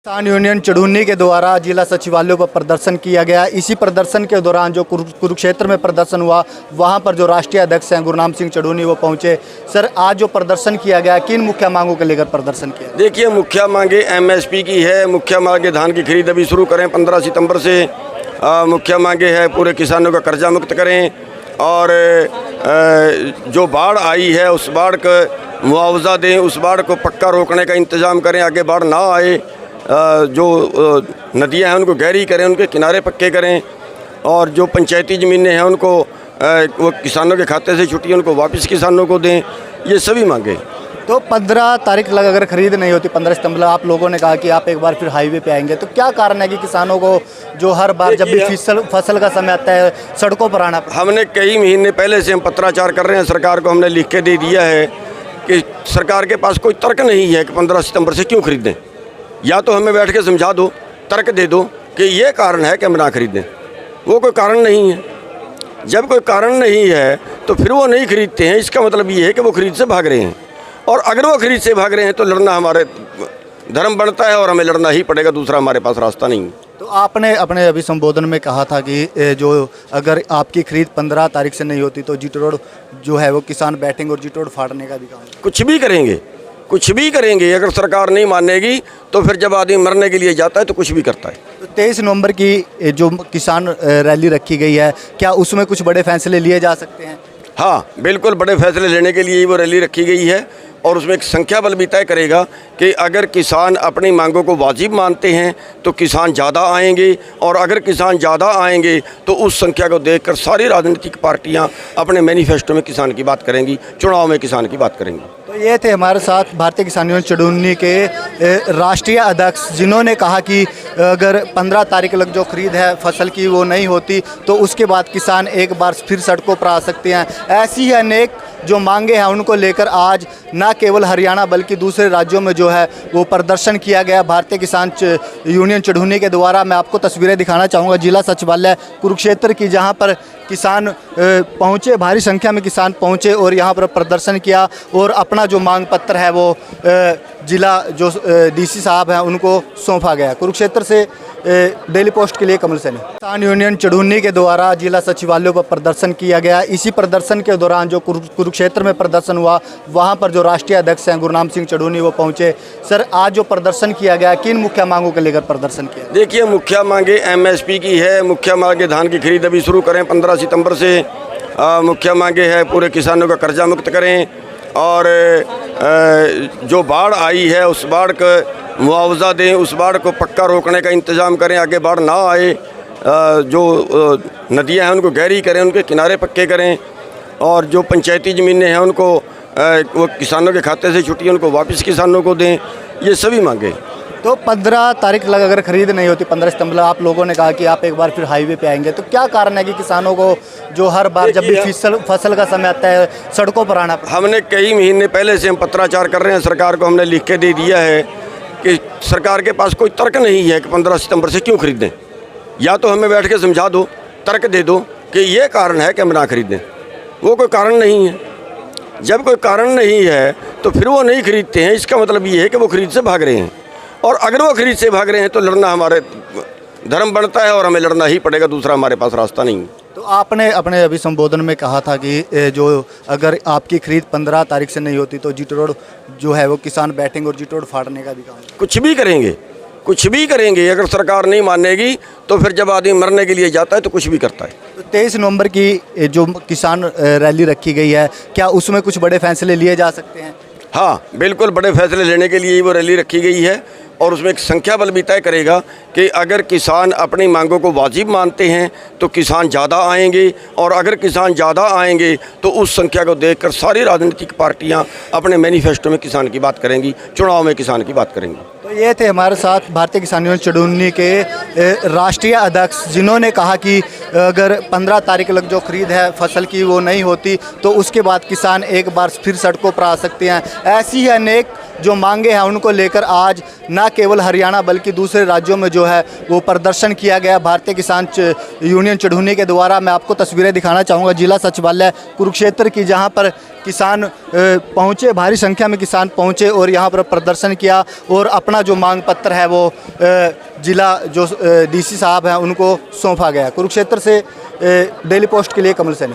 किसान यूनियन चढ़ूनी के द्वारा जिला सचिवालयों पर प्रदर्शन किया गया। इसी प्रदर्शन के दौरान जो कुरुक्षेत्र में प्रदर्शन हुआ, वहां पर जो राष्ट्रीय अध्यक्ष हैं गुरनाम सिंह चढ़ूनी वो पहुंचे। सर, आज जो प्रदर्शन किया गया, किन मुख्य मांगों को लेकर प्रदर्शन किया? देखिए, मुख्य मांगे एमएसपी की है। मुख्य मांगे धान की खरीद अभी शुरू करें 15 सितंबर से। मुख्य मांगे है पूरे किसानों का कर्जा मुक्त करें और जो बाढ़ आई है उस बाढ़ का मुआवजा दें, उस बाढ़ को पक्का रोकने का इंतज़ाम करें, आगे बाढ़ ना आए। जो नदियां हैं उनको गहरी करें, उनके किनारे पक्के करें और जो पंचायती ज़मीनें हैं उनको वो किसानों के खाते से छुट्टी उनको वापस किसानों को दें। ये सभी मांगे। तो 15 तारीख लग अगर खरीद नहीं होती, 15 सितंबर, आप लोगों ने कहा कि आप एक बार फिर हाईवे पे आएंगे, तो क्या कारण है कि किसानों को जो हर बार जब भी फसल का समय आता है सड़कों पर आना पड़ता है? हमने कई महीने पहले से हम पत्राचार कर रहे हैं, सरकार को हमने लिख के दे दिया है कि सरकार के पास कोई तर्क नहीं है कि 15 सितंबर से क्यों खरीदें। या तो हमें बैठ के समझा दो, तर्क दे दो कि ये कारण है कि हम ना खरीदें। वो कोई कारण नहीं है। जब कोई कारण नहीं है तो फिर वो नहीं खरीदते हैं। इसका मतलब ये है कि वो खरीद से भाग रहे हैं, और अगर वो खरीद से भाग रहे हैं तो लड़ना हमारे धर्म बनता है और हमें लड़ना ही पड़ेगा, दूसरा हमारे पास रास्ता नहीं है। तो आपने अपने अभी संबोधन में कहा था कि जो अगर आपकी खरीद 15 तारीख से नहीं होती तो जीटी रोड जो है वो किसान बैठेंगे और जीटी रोड फाड़ने का भी काम कुछ भी करेंगे, कुछ भी करेंगे। अगर सरकार नहीं मानेगी तो फिर जब आदमी मरने के लिए जाता है तो कुछ भी करता है। तो 23 नवंबर की जो किसान रैली रखी गई है, क्या उसमें कुछ बड़े फैसले लिए जा सकते हैं? हाँ, बिल्कुल बड़े फैसले लेने के लिए ही वो रैली रखी गई है और उसमें एक संख्या बल भी तय करेगा कि अगर किसान अपनी मांगों को वाजिब मानते हैं तो किसान ज़्यादा आएंगे, और अगर किसान ज़्यादा आएंगे तो उस संख्या को देखकर सारी राजनीतिक पार्टियां अपने मैनिफेस्टो में किसान की बात करेंगी, चुनाव में किसान की बात करेंगी। तो ये थे हमारे साथ भारतीय किसान यूनियन चढ़ूनी के राष्ट्रीय अध्यक्ष, जिन्होंने कहा कि अगर 15 तारीख तक जो खरीद है फसल की वो नहीं होती तो उसके बाद किसान एक बार फिर सड़कों पर आ सकते हैं। ऐसी ही अनेक जो मांगे हैं उनको लेकर आज न केवल हरियाणा बल्कि दूसरे राज्यों में जो है वो प्रदर्शन किया गया भारतीय किसान यूनियन चढ़ूनी के द्वारा। मैं आपको तस्वीरें दिखाना चाहूँगा जिला सचिवालय कुरुक्षेत्र की, जहाँ पर किसान पहुँचे, भारी संख्या में किसान पहुँचे और यहाँ पर प्रदर्शन किया और अपना जो मांग पत्र है वो जिला जो डीसी साहब हैं उनको सौंपा गया। कुरुक्षेत्र से डेली पोस्ट के लिए कमल सैनी। किसान यूनियन चढ़ूनी के द्वारा जिला सचिवालयों पर प्रदर्शन किया गया। इसी प्रदर्शन के दौरान जो कुरुक्षेत्र में प्रदर्शन हुआ, वहां पर जो राष्ट्रीय अध्यक्ष हैं गुरनाम सिंह चढ़ूनी वो पहुंचे। सर, आज जो प्रदर्शन किया गया, किन मुख्य मांगों को लेकर प्रदर्शन किया? देखिए, मुख्य मांगे एमएसपी की है। मुख्य मांगे धान की खरीद अभी शुरू करें 15 सितंबर से। मुख्य मांगे है पूरे किसानों का कर्जा मुक्त करें और जो बाढ़ आई है उस बाढ़ का मुआवजा दें, उस बाढ़ को पक्का रोकने का इंतज़ाम करें, आगे बाढ़ ना आए। जो नदियां हैं उनको गहरी करें, उनके किनारे पक्के करें और जो पंचायती ज़मीनें हैं उनको वो किसानों के खाते से छुट्टी उनको वापस किसानों को दें। ये सभी मांगे। तो 15 तारीख लग अगर खरीद नहीं होती, 15 सितंबर, आप लोगों ने कहा कि आप एक बार फिर हाईवे पे आएंगे, तो क्या कारण है कि किसानों को जो हर बार जब भी फसल का समय आता है सड़कों पर आना पड़ता है? हमने कई महीने पहले से हम पत्राचार कर रहे हैं, सरकार को हमने लिख के दे दिया है कि सरकार के पास कोई तर्क नहीं है कि 15 सितंबर से क्यों खरीदें। या तो हमें बैठ के समझा दो, तर्क दे दो कि ये कारण है कि हम ना खरीदें। वो कोई कारण नहीं है। जब कोई कारण नहीं है तो फिर वो नहीं खरीदते हैं। इसका मतलब ये है कि वो खरीद से भाग रहे हैं, और अगर वो खरीद से भाग रहे हैं तो लड़ना हमारे धर्म बनता है और हमें लड़ना ही पड़ेगा, दूसरा हमारे पास रास्ता नहीं है। तो आपने अपने अभी संबोधन में कहा था कि जो अगर आपकी खरीद 15 तारीख से नहीं होती तो जीटी रोड जो है वो किसान बैठेंगे और जीटी रोड फाड़ने का भी काम कुछ भी करेंगे, कुछ भी करेंगे। अगर सरकार नहीं मानेगी तो फिर जब आदमी मरने के लिए जाता है तो कुछ भी करता है। तो 23 नवंबर की जो किसान रैली रखी गई है, क्या उसमें कुछ बड़े फैसले लिए जा सकते हैं? हाँ, बिल्कुल बड़े फैसले लेने के लिए ही वो रैली रखी गई है और उसमें एक संख्या बल भी तय करेगा कि अगर किसान अपनी मांगों को वाजिब मानते हैं तो किसान ज़्यादा आएंगे, और अगर किसान ज़्यादा आएंगे तो उस संख्या को देखकर सारी राजनीतिक पार्टियां अपने मैनिफेस्टो में किसान की बात करेंगी, चुनाव में किसान की बात करेंगी। तो ये थे हमारे साथ भारतीय किसान यूनियन चढ़ूनी के राष्ट्रीय अध्यक्ष, जिन्होंने कहा कि अगर 15 तारीख तक जो खरीद है फसल की वो नहीं होती तो उसके बाद किसान एक बार फिर सड़कों पर आ सकते हैं। ऐसी ही अनेक जो मांगे हैं उनको लेकर आज न केवल हरियाणा बल्कि दूसरे राज्यों में जो है वो प्रदर्शन किया गया भारतीय किसान यूनियन चढ़ूनी के द्वारा। मैं आपको तस्वीरें दिखाना चाहूँगा जिला सचिवालय कुरुक्षेत्र की, जहाँ पर किसान पहुँचे, भारी संख्या में किसान पहुँचे और यहाँ पर प्रदर्शन किया और अपना जो मांग पत्र है वो जिला जो डीसी साहब हैं उनको सौंपा गया। कुरुक्षेत्र से डेली पोस्ट के लिए कमल सैनी।